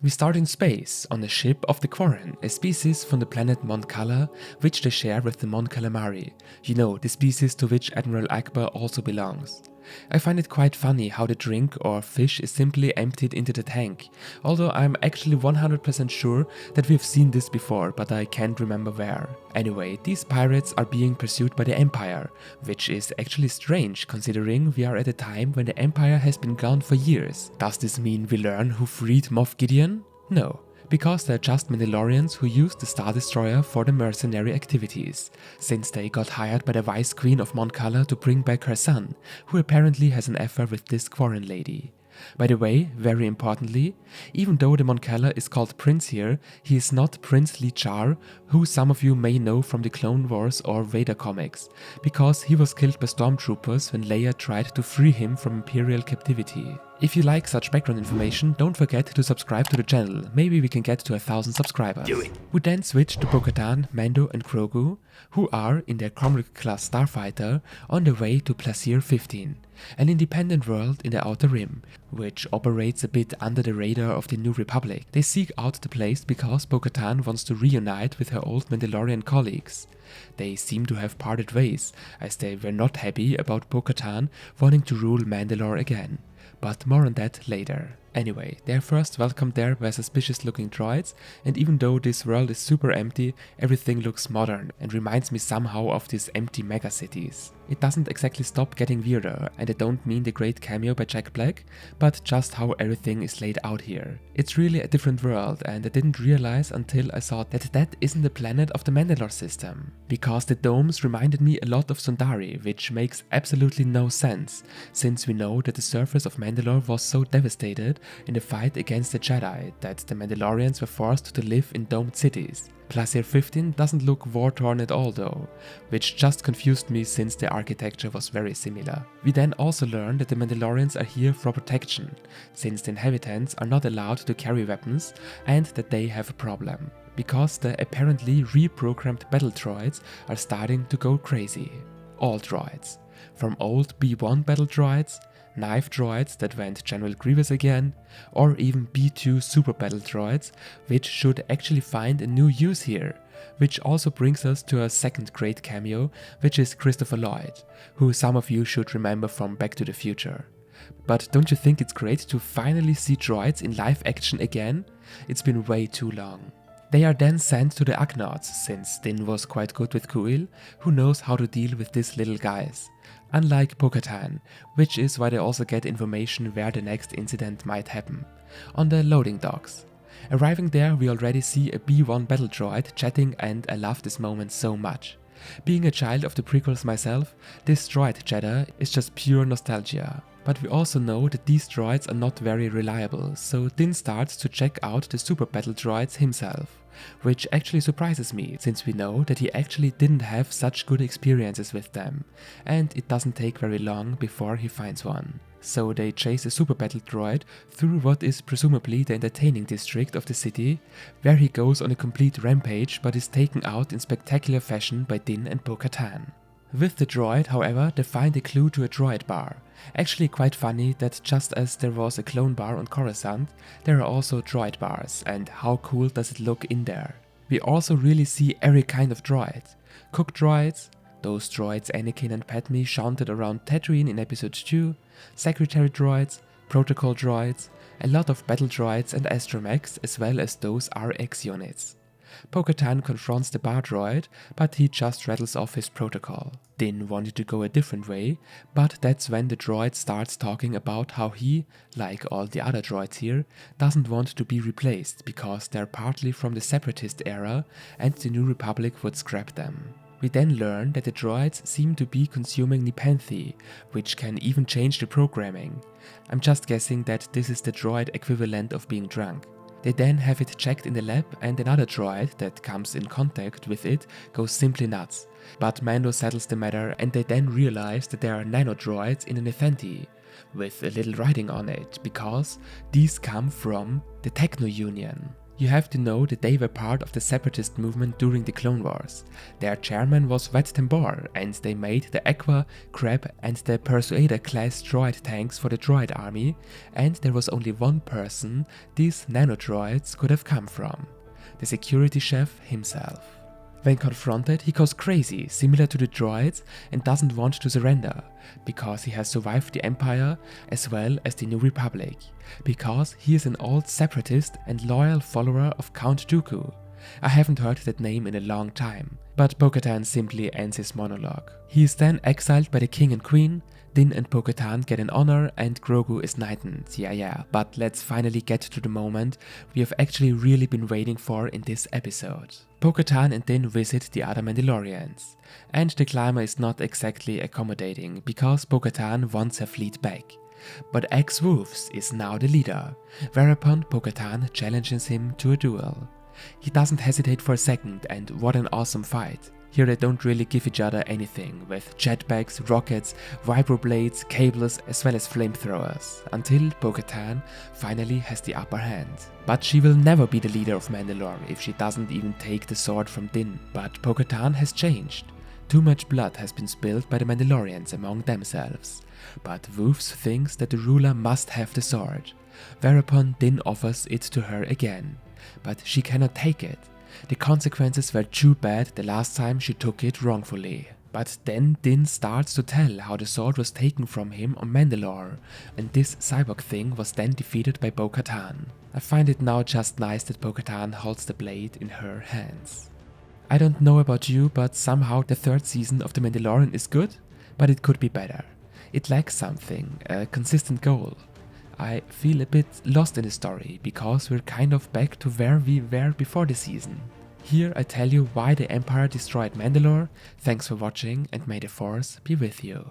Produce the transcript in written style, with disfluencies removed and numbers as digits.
We start in space, on a ship of the Quarren, a species from the planet Mon Cala, which they share with the Mon Calamari, the species to which Admiral Akbar also belongs. I find it quite funny how the drink or fish is simply emptied into the tank, although I'm actually 100% sure that we've seen this before, but I can't remember where. Anyway, these pirates are being pursued by the Empire, which is actually strange considering we are at a time when the Empire has been gone for years. Does this mean we learn who freed Moff Gideon? No. Because they're just Mandalorians who used the Star Destroyer for the mercenary activities, since they got hired by the Vice Queen of Mon Cala to bring back her son, who apparently has an affair with this Quarren lady. By the way, very importantly, even though the Mon Cala is called Prince here, he is not Prince Lee Char, who some of you may know from the Clone Wars or Vader comics, because he was killed by stormtroopers when Leia tried to free him from Imperial captivity. If you like such background information, don't forget to subscribe to the channel, maybe we can get to 1,000 subscribers. We then switch to Bo-Katan, Mando and Grogu, who are, in their Cromlech-class starfighter, on their way to Plaisir 15, an independent world in the Outer Rim, which operates a bit under the radar of the New Republic. They seek out the place because Bo-Katan wants to reunite with her old Mandalorian colleagues. They seem to have parted ways, as they were not happy about Bo-Katan wanting to rule Mandalore again. But more on that later. Anyway, they're first welcomed there by suspicious looking droids, and even though this world is super empty, everything looks modern and reminds me somehow of these empty megacities. It doesn't exactly stop getting weirder, and I don't mean the great cameo by Jack Black, but just how everything is laid out here. It's really a different world, and I didn't realize until I saw that that isn't the planet of the Mandalore system. Because the domes reminded me a lot of Sundari, which makes absolutely no sense, since we know that the surface of Mandalore was so devastated in the fight against the Jedi that the Mandalorians were forced to live in domed cities. Plaisir 15 doesn't look war-torn at all though, which just confused me since the architecture was very similar. We then also learn that the Mandalorians are here for protection, since the inhabitants are not allowed to carry weapons and that they have a problem, because the apparently reprogrammed battle droids are starting to go crazy. All droids, from old B1 battle droids, knife droids that went General Grievous again, or even B2 super battle droids, which should actually find a new use here. Which also brings us to a second great cameo, which is Christopher Lloyd, who some of you should remember from Back to the Future. But don't you think it's great to finally see droids in live action again? It's been way too long. They are then sent to the Ugnaughts, since Din was quite good with Kuil, who knows how to deal with these little guys. Unlike Bo-Katan, which is why they also get information where the next incident might happen, on the loading docks. Arriving there, we already see a B1 battle droid chatting, and I love this moment so much. Being a child of the prequels myself, this droid chatter is just pure nostalgia. But we also know that these droids are not very reliable, so Din starts to check out the super battle droids himself. Which actually surprises me, since we know that he actually didn't have such good experiences with them, and it doesn't take very long before he finds one. So they chase a super battle droid through what is presumably the entertaining district of the city, where he goes on a complete rampage but is taken out in spectacular fashion by Din and Bo-Katan. With the droid, however, they find a clue to a droid bar. Actually quite funny that just as there was a clone bar on Coruscant, there are also droid bars, and how cool does it look in there. We also really see every kind of droid. Cook droids, those droids Anakin and Padme shunted around Tatooine in episode 2, secretary droids, protocol droids, a lot of battle droids and astromechs, as well as those RX units. Bo-Katan confronts the bar droid, but he just rattles off his protocol. Din wanted to go a different way, but that's when the droid starts talking about how he, like all the other droids here, doesn't want to be replaced because they're partly from the Separatist era and the New Republic would scrap them. We then learn that the droids seem to be consuming Nepenthe, which can even change the programming. I'm just guessing that this is the droid equivalent of being drunk. They then have it checked in the lab, and another droid that comes in contact with it goes simply nuts. But Mando settles the matter, and they then realize that there are nanodroids in a Nepenthe, with a little writing on it, because these come from the Techno Union. You have to know that they were part of the separatist movement during the Clone Wars. Their chairman was Vet Tambor, and they made the Aqua, Crab and the Persuader class droid tanks for the droid army, and there was only one person these nanodroids could have come from: the security chef himself. When confronted, he goes crazy, similar to the droids, and doesn't want to surrender, because he has survived the Empire as well as the New Republic, because he is an old separatist and loyal follower of Count Dooku. I haven't heard that name in a long time, but Bo-Katan simply ends his monologue. He is then exiled by the King and Queen. Din and Bo-Katan get an honor and Grogu is knighted, yeah, but let's finally get to the moment we have actually really been waiting for in this episode. Bo-Katan and Din visit the other Mandalorians, and the climber is not exactly accommodating because Bo-Katan wants her fleet back. But Ex-Woofs is now the leader, whereupon Bo-Katan challenges him to a duel. He doesn't hesitate for a second, and what an awesome fight. Here they don't really give each other anything, with jetpacks, rockets, vibroblades, cables as well as flamethrowers, until Bo-Katan finally has the upper hand. But she will never be the leader of Mandalore if she doesn't even take the sword from Din. But Bo-Katan has changed. Too much blood has been spilled by the Mandalorians among themselves. But Woofs thinks that the ruler must have the sword, whereupon Din offers it to her again. But she cannot take it. The consequences were too bad the last time she took it wrongfully. But then Din starts to tell how the sword was taken from him on Mandalore, and this cyborg thing was then defeated by Bo-Katan. I find it now just nice that Bo-Katan holds the blade in her hands. I don't know about you, but somehow the third season of The Mandalorian is good, but it could be better. It lacks something, a consistent goal. I feel a bit lost in the story, because we're kind of back to where we were before the season. Here I tell you why the Empire destroyed Mandalore. Thanks for watching, and may the Force be with you.